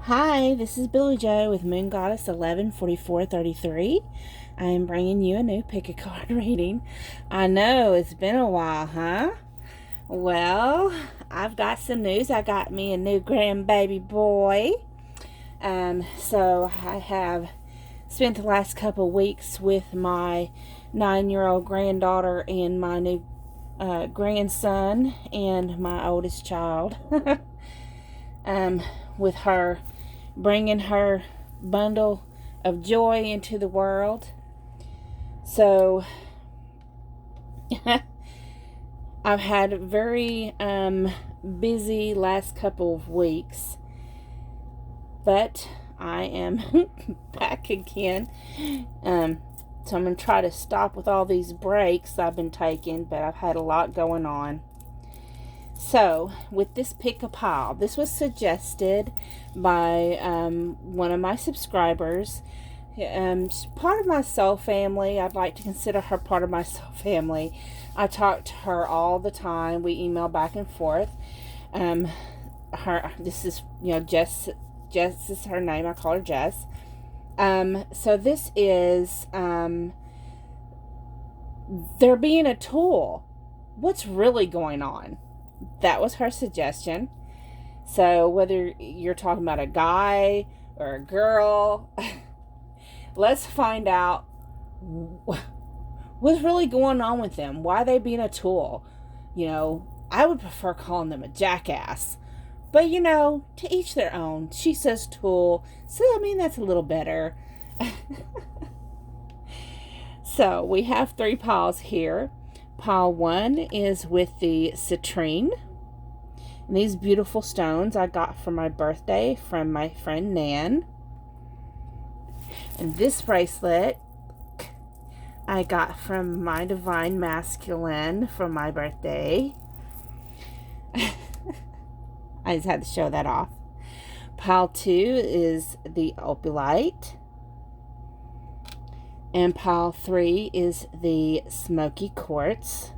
Hi, this is Billy Joe with Moon Goddess 114433. I am bringing you a new pick a card reading. I know it's been a while, huh? Well, I've got some news. I got me a new grandbaby boy. So I have spent the last couple weeks with my 9-year-old granddaughter and my new grandson and my oldest child. With her bringing her bundle of joy into the world. So I've had a very busy last couple of weeks, but I am back again. So I'm going to try to stop with all these breaks I've been taking, but I've had a lot going on. So, with this pick a pile, this was suggested by one of my subscribers. She's part of my soul family. I'd like to consider her part of my soul family. I talk to her all the time. We email back and forth. This is, Jess. Jess is her name. I call her Jess. So this is, they're being a tool. What's really going on? That was her suggestion. So whether you're talking about a guy or a girl, let's find out what's really going on with them. Why are they being a tool? I would prefer calling them a jackass. But, to each their own. She says tool. So, that's a little better. So, we have 3 piles here. Pile 1 is with the citrine. And these beautiful stones I got for my birthday from my friend Nan. And this bracelet I got from my divine masculine for my birthday. I just had to show that off. Pile 2 is the opalite. And pile 3 is the smoky quartz.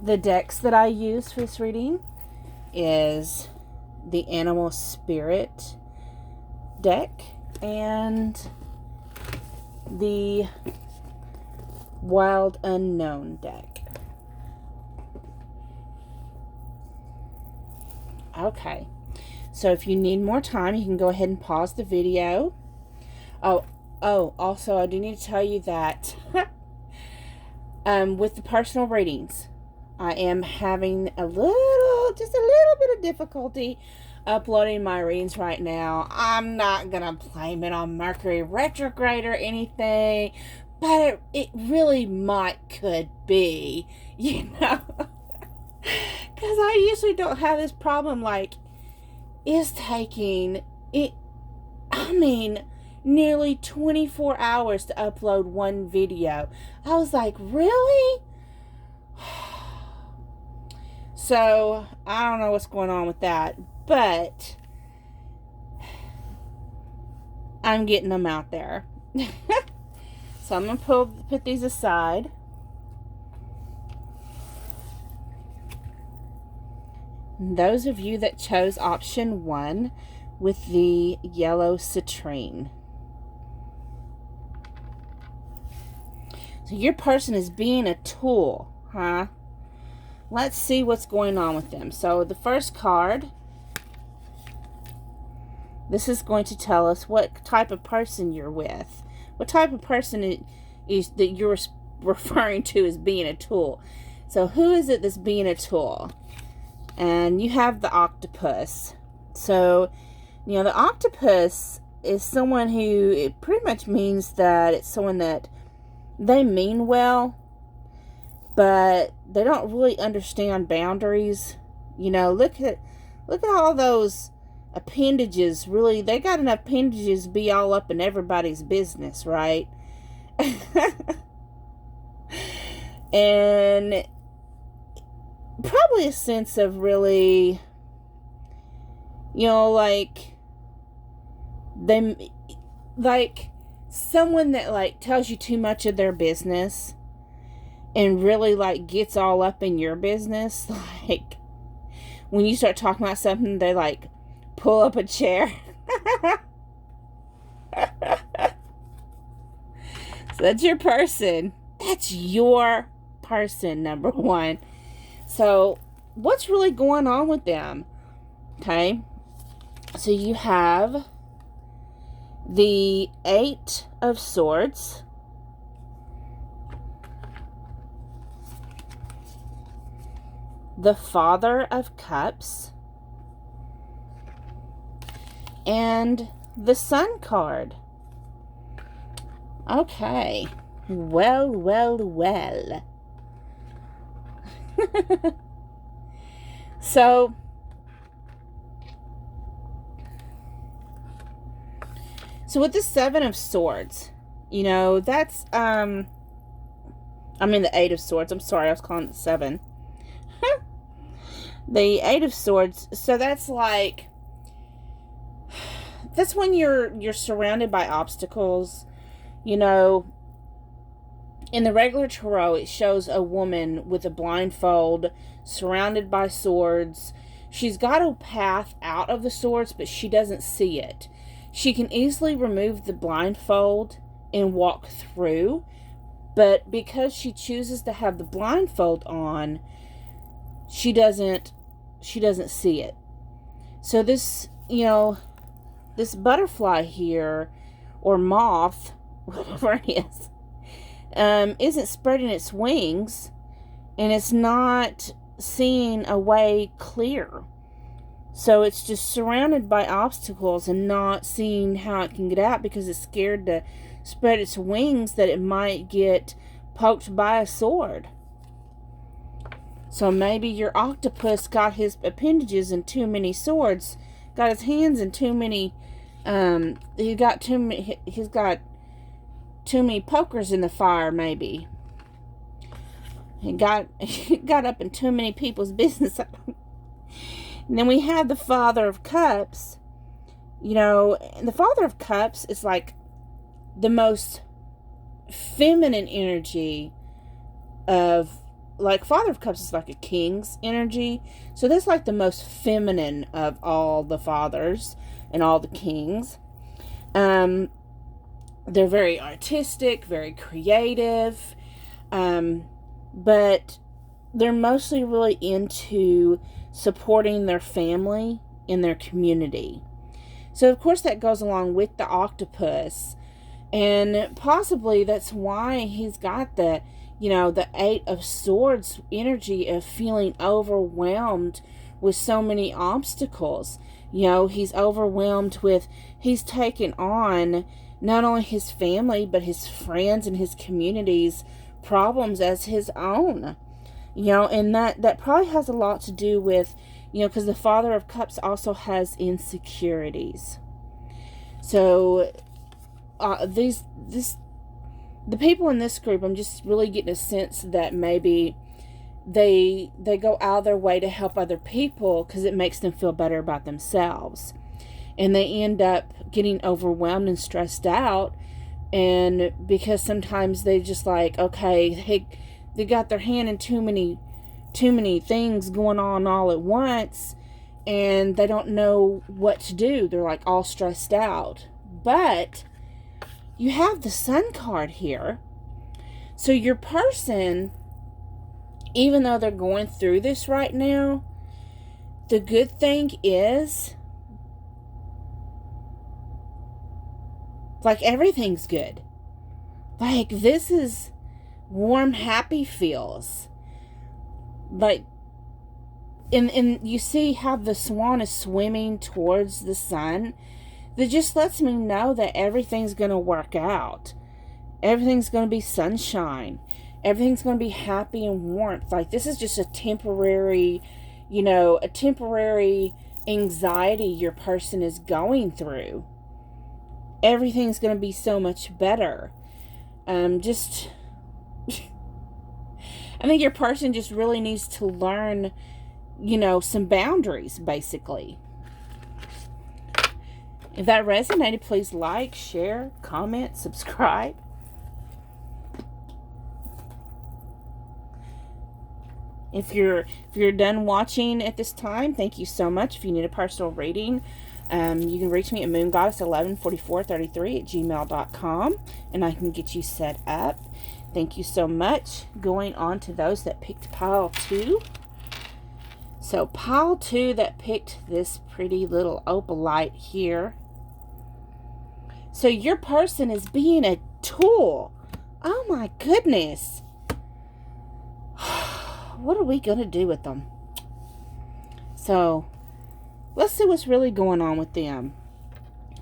The decks that I use for this reading is the Animal Spirit deck and the Wild Unknown deck. Okay, so if you need more time, you can go ahead and pause the video. Also, I do need to tell you that with the personal readings, I am having just a little bit of difficulty uploading my readings right now. I'm not going to blame it on Mercury retrograde or anything, but it really could be, because I usually don't have this problem. It's taking nearly 24 hours to upload one video. I was like, really? So, I don't know what's going on with that, but I'm getting them out there. So, I'm going to put these aside. Those of you that chose option 1 with the yellow citrine. So your person is being a tool, huh? Let's see what's going on with them. So the first card, this is going to tell us what type of person you're with. What type of person it is that you're referring to as being a tool. So who is it that's being a tool? And you have the octopus. So, the octopus is someone who, it pretty much means that it's someone that they mean well, but they don't really understand boundaries. Look at all those appendages. Really, they got enough appendages to be all up in everybody's business, right? And probably a sense of really, them, someone that tells you too much of their business and really gets all up in your business. when you start talking about something, they like pull up a chair. So that's your person. That's your person, number one. So what's really going on with them? Okay. So you have the Eight of Swords. The Father of Cups. And the Sun card. Okay. Well, well, well. So, with the Seven of Swords, that's, the Eight of Swords. I'm sorry, I was calling it seven. The Eight of Swords, so that's like, that's when you're surrounded by obstacles. In the regular tarot, it shows a woman with a blindfold, surrounded by swords. She's got a path out of the swords, but she doesn't see it. She can easily remove the blindfold and walk through, but because she chooses to have the blindfold on, she doesn't see it. So this, this butterfly here, or moth, whatever it is, isn't spreading its wings, and it's not seeing a way clear. So it's just surrounded by obstacles and not seeing how it can get out because it's scared to spread its wings that it might get poked by a sword. So maybe your octopus got his appendages in too many swords, got his hands in too many, he's got too many pokers in the fire, maybe. He got up in too many people's business. And then we have the Father of Cups. And the Father of Cups is like the most feminine energy of, like, Father of Cups is like a king's energy. So that's like the most feminine of all the fathers and all the kings. They're very artistic, very creative, but they're mostly really into supporting their family and their community. So, of course, that goes along with the octopus, and possibly that's why he's got the Eight of Swords energy of feeling overwhelmed with so many obstacles. He's overwhelmed with, he's taken on not only his family, but his friends and his community's problems as his own. And that probably has a lot to do with, because the Father of Cups also has insecurities. So, the people in this group, I'm just really getting a sense that maybe they go out of their way to help other people because it makes them feel better about themselves. And they end up getting overwhelmed and stressed out. And because sometimes they just like, okay, they got their hand in too many things going on all at once, and they don't know what to do. They're like all stressed out. But you have the Sun card here. So your person, even though they're going through this right now, the good thing is, like, everything's good. Like, this is warm, happy feels. Like, and you see how the swan is swimming towards the sun? That just lets me know that everything's going to work out. Everything's going to be sunshine. Everything's going to be happy and warmth. Like, this is just a temporary anxiety your person is going through. Everything's going to be so much better. I think your person just really needs to learn, some boundaries, basically. If that resonated, please like, share, comment, subscribe. If you're done watching at this time, thank you so much. If you need a personal reading, you can reach me at moongoddess114433@gmail.com, and I can get you set up. Thank you so much. Going on to those that picked pile 2. So pile 2 that picked this pretty little opalite here. So your person is being a tool. Oh my goodness. What are we going to do with them? So let's see what's really going on with them.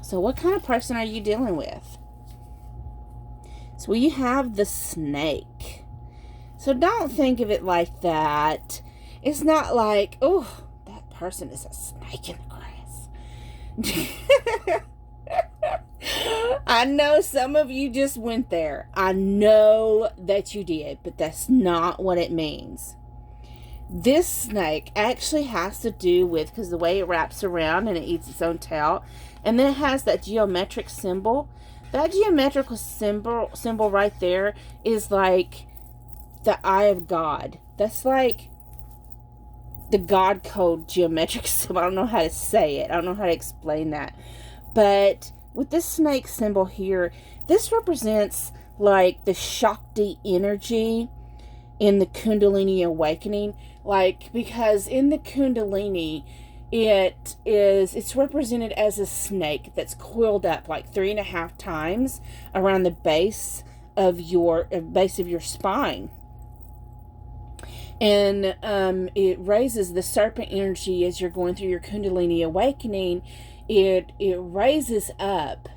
So what kind of person are you dealing with? So we have the snake. So don't think of it like that. It's not like, oh, that person is a snake in the grass. I know some of you just went there. I know that you did, but that's not what it means. This snake actually has to do with, because the way it wraps around and it eats its own tail, and then it has that geometric symbol. That geometrical symbol right there is like the eye of God. That's like the God code geometric symbol. I don't know how to say it. I don't know how to explain that. But with this snake symbol here, this represents like the Shakti energy in the Kundalini awakening. Like, because in the Kundalini, it's represented as a snake that's coiled up like 3.5 times around the base of your spine. And it raises the serpent energy as you're going through your Kundalini awakening. It raises up.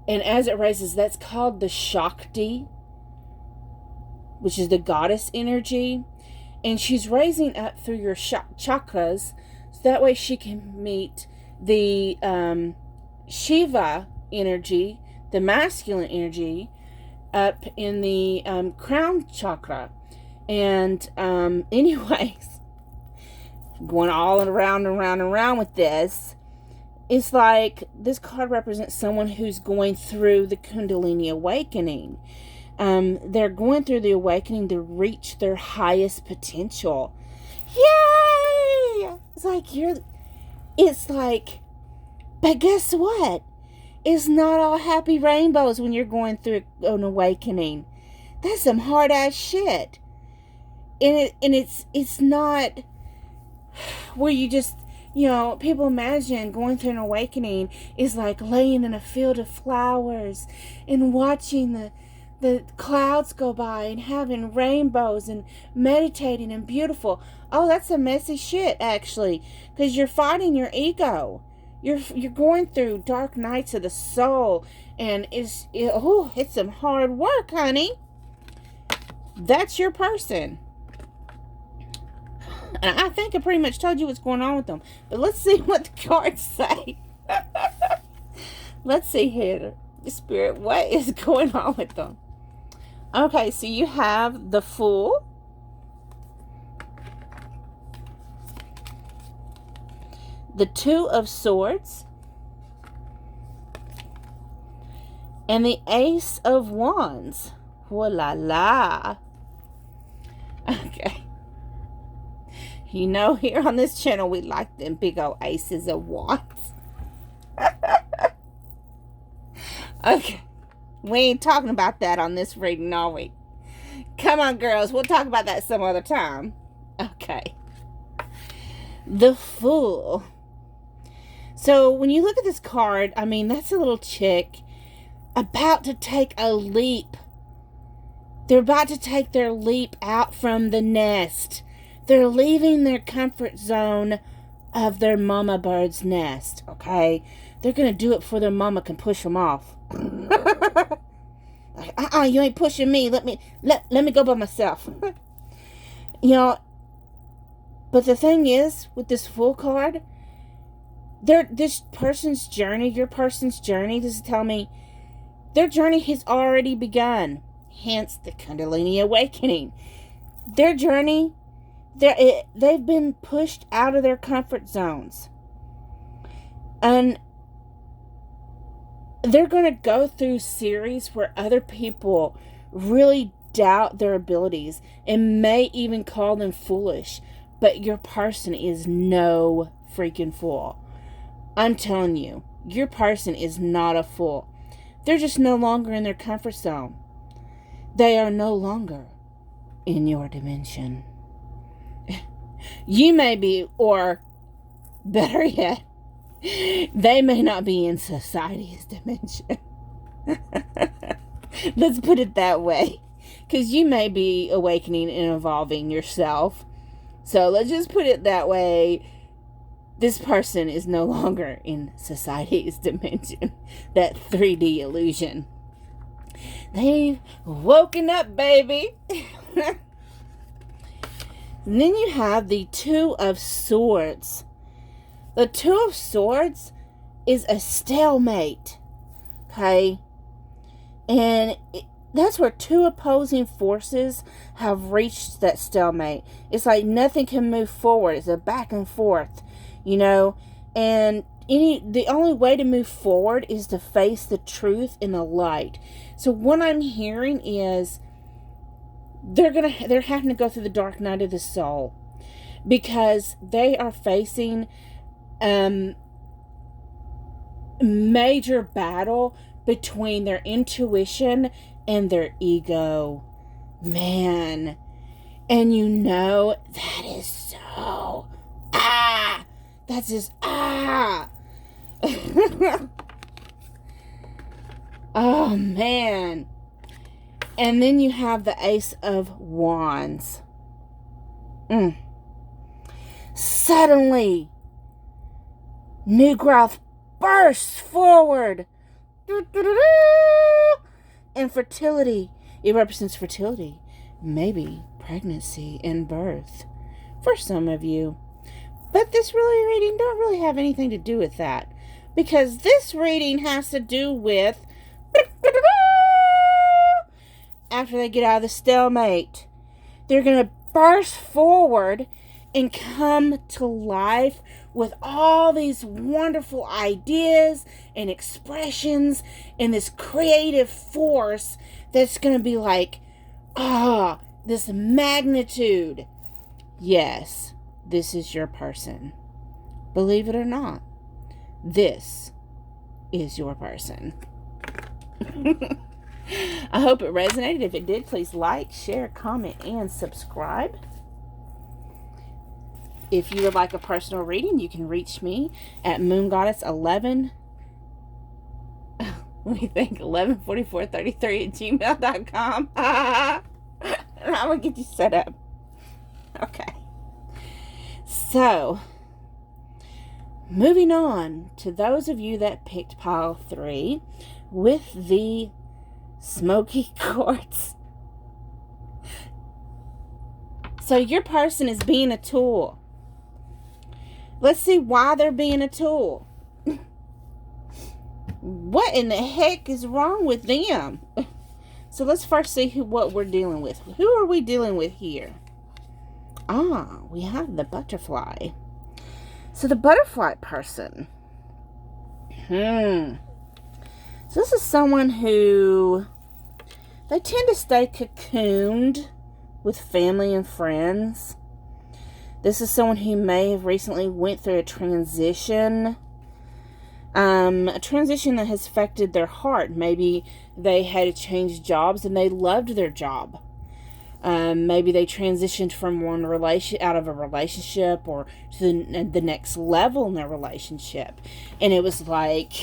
And as it raises, that's called the Shakti, which is the goddess energy. And she's raising up through your chakras, so that way she can meet the Shiva energy, the masculine energy, up in the crown chakra. And anyways, going all around and around and around with this, it's like this card represents someone who's going through the Kundalini awakening. They're going through the awakening to reach their highest potential. Yay! It's like, but guess what? It's not all happy rainbows when you're going through an awakening. That's some hard ass shit. And it's not where you just, people imagine going through an awakening is like laying in a field of flowers and watching the clouds go by and having rainbows and meditating and beautiful. Oh, that's a messy shit, actually, because you're fighting your ego. You're going through dark nights of the soul, and it's some hard work, honey. That's your person. And I think I pretty much told you what's going on with them. But let's see what the cards say. Let's see here. Spirit, what is going on with them? Okay, so you have the Fool. The Two of Swords. And the Ace of Wands. Oh la la. Okay. Here on this channel, we like them big old aces of wands. Okay. We ain't talking about that on this reading, are we? Come on, girls. We'll talk about that some other time. Okay. The Fool. So, when you look at this card, that's a little chick about to take a leap. They're about to take their leap out from the nest. They're leaving their comfort zone of their mama bird's nest, okay? They're going to do it before their mama can push them off. Like, you ain't pushing me. Let me go by myself. But the thing is, with this Fool card, this person's journey, your person's journey, this is telling me, their journey has already begun. Hence the Kundalini awakening. Their journey, they've been pushed out of their comfort zones. And they're going to go through series where other people really doubt their abilities and may even call them foolish. But your person is no freaking fool. I'm telling you, your person is not a fool. They're just no longer in their comfort zone. They are no longer in your dimension. You may be, or better yet, they may not be in society's dimension. Let's put it that way. Because you may be awakening and evolving yourself. So let's just put it that way. This person is no longer in society's dimension. That 3D illusion. They've woken up, baby. And then you have the Two of Swords. The Two of Swords is a stalemate. Okay? And that's where two opposing forces have reached that stalemate. It's like nothing can move forward. It's a back and forth, you know. And the only way to move forward is to face the truth in the light. So what I'm hearing is they're having to go through the dark night of the soul because they are facing major battle between their intuition and their ego. Man. And you know, that is so, that's just, oh, man. And then you have the Ace of Wands. Suddenly, new growth bursts forward. And fertility. It represents fertility. Maybe pregnancy and birth. For some of you. But this reading don't really have anything to do with that. Because this reading has to do with after they get out of the stalemate, they're going to burst forward and come to life with all these wonderful ideas and expressions and this creative force that's going to be like, this magnitude. Yes, this is your person. Believe it or not, this is your person. I hope it resonated. If it did, please like, share, comment, and subscribe. If you would like a personal reading, you can reach me at moongoddess11. Let me think. 114433 at gmail.com. And I'm going to get you set up. Okay. So, moving on to those of you that picked pile 3 with the smoky quartz. So your person is being a tool. Let's see why they're being a tool. What in the heck is wrong with them? So let's first see what we're dealing with. Who are we dealing with here? We have the butterfly. So the butterfly person. So this is someone who, they tend to stay cocooned with family and friends. This is someone who may have recently went through a transition. A transition that has affected their heart. Maybe they had to change jobs and they loved their job. Maybe they transitioned from out of a relationship or to the next level in their relationship. And it was like,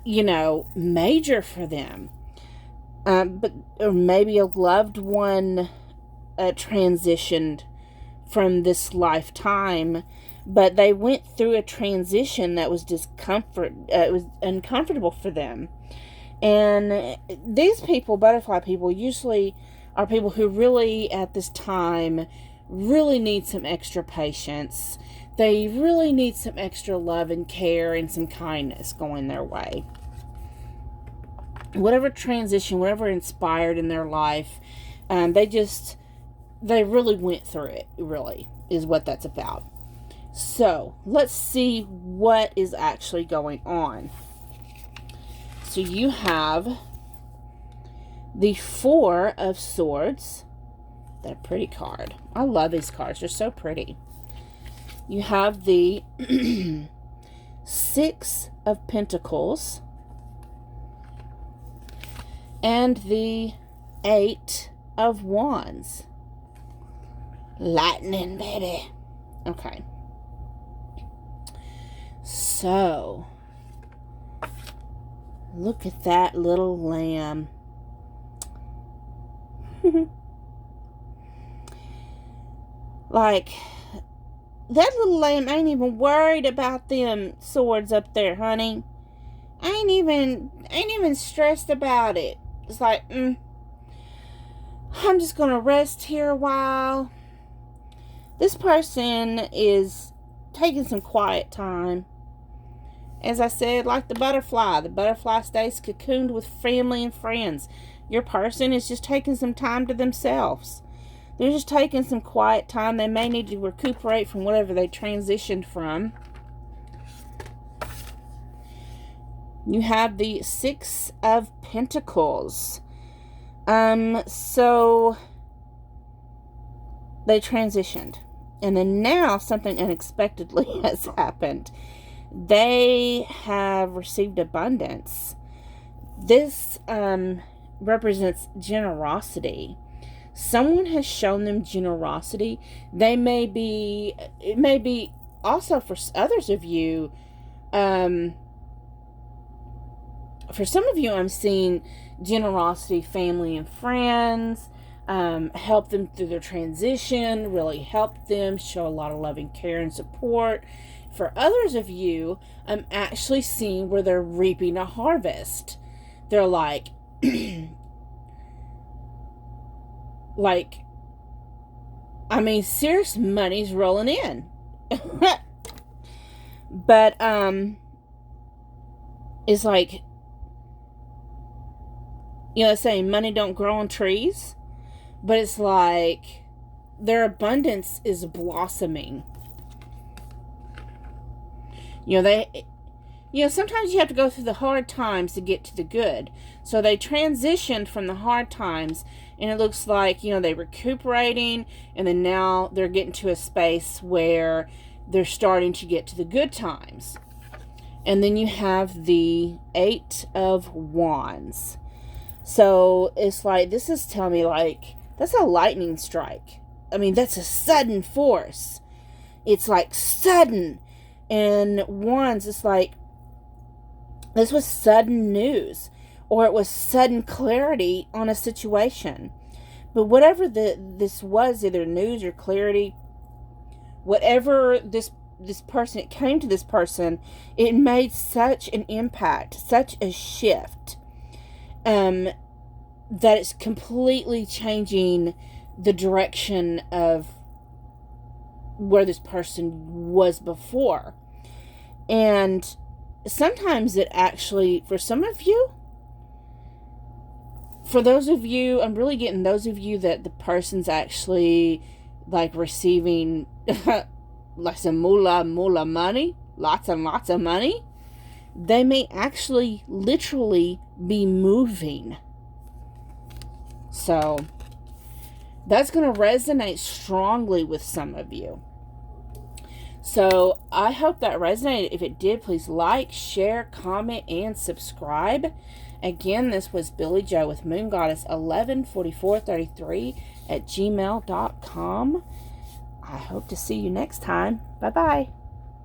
major for them. Or maybe a loved one transitioned from this lifetime, but they went through a transition that was it was uncomfortable for them. And these people, butterfly people, usually are people who really, at this time, really need some extra patience. They really need some extra love and care and some kindness going their way. Whatever transition, whatever inspired in their life, they really went through it, really, is what that's about. So, let's see what is actually going on. So, you have The Four of Swords. That a pretty card. I love these cards. They're so pretty. You have the Six of Pentacles. And the Eight of Wands. Lightning, baby. Okay. So, look at that little lamb. Like, that little lamb ain't even worried about them swords up there, honey. Ain't even stressed about it. It's like, I'm just gonna rest here a while. This person is taking some quiet time. As I said, like the butterfly stays cocooned with family and friends. Your person is just taking some time to themselves. They're just taking some quiet time. They may need to recuperate from whatever they transitioned from. You have the Six of Pentacles. So they transitioned. And then now something unexpectedly has happened. They have received abundance. This represents generosity. Someone has shown them generosity. It may be also for others of you. For some of you, I'm seeing generosity, family and friends, help them through their transition, really help them, show a lot of loving care and support. For others of you, I'm actually seeing where they're reaping a harvest. They're like, serious money's rolling in. But, it's like, saying money don't grow on trees. But it's like their abundance is blossoming. Sometimes you have to go through the hard times to get to the good. So they transitioned from the hard times, and it looks like, they're recuperating, and then now they're getting to a space where they're starting to get to the good times. And then you have the Eight of Wands. So it's like, this is telling me, like, that's a lightning strike. That's a sudden force. It's like sudden. And Wands, it's like, this was sudden news. Or it was sudden clarity on a situation. But whatever this was, either news or clarity, whatever this person, it came to this person, it made such an impact, such a shift, that it's completely changing the direction of where this person was before. And sometimes it actually, for some of you, for those of you, I'm really getting those of you that the person's actually like receiving like some moolah money, lots and lots of money. They may actually literally be moving. So that's going to resonate strongly with some of you. So I hope that resonated. If it did, please like, share, comment, and subscribe. Again, this was Billy Joe with Moon Goddess 114433 at gmail.com. I hope to see you next time. Bye-bye.